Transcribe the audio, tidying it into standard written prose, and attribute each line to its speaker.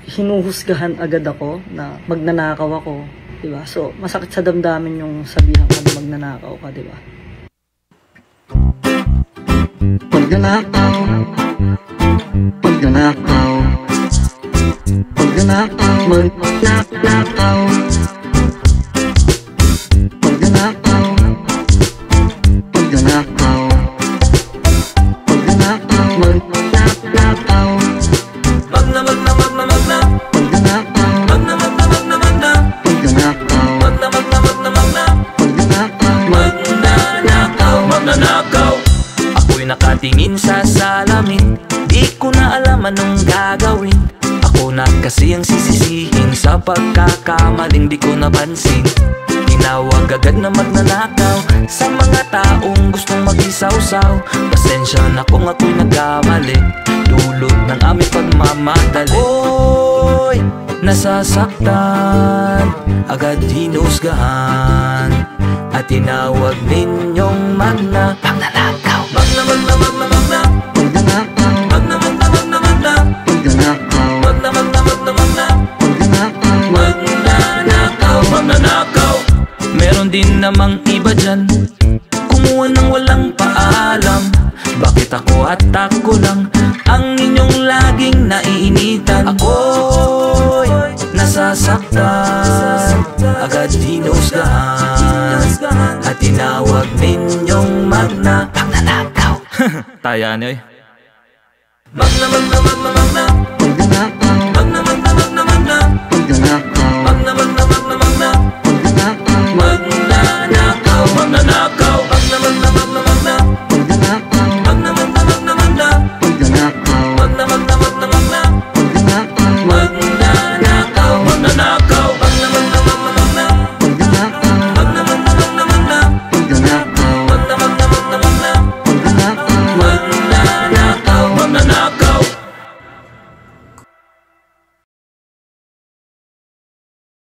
Speaker 1: hinuhusgahan agad ako na magnanakaw ako, diba? So, masakit sa damdamin yung sabihan ko na magnanakaw ka, diba? Magnanakaw, magnanakaw, magnanakaw, magnanakaw, magnanakaw, magnanakaw, magnanakaw, magnanakaw. Ako'y nakatingin sa salamin, di ko na alam anong gagawin. Ako na kasi ang sisisihin sa pagkakamaling di ko napansin. Tinawag agad na magnanakaw sa mga taong gustong mag-isaw-saw. Pasensya na kung ako'y nagkamali, dulot ng aming pagmamadali. Oy, nasasaktan, agad hinusgahan, at tinawag ninyong magnanakaw. Meron din namang iba dyan, kumuha ng walang paalam. Bakit ako at ako lang ang inyong laging naiinitan? Ako'y nasasaktan, agad hinusgahan, at tinawag ninyong magnanakaw. Taya niyo eh. Magna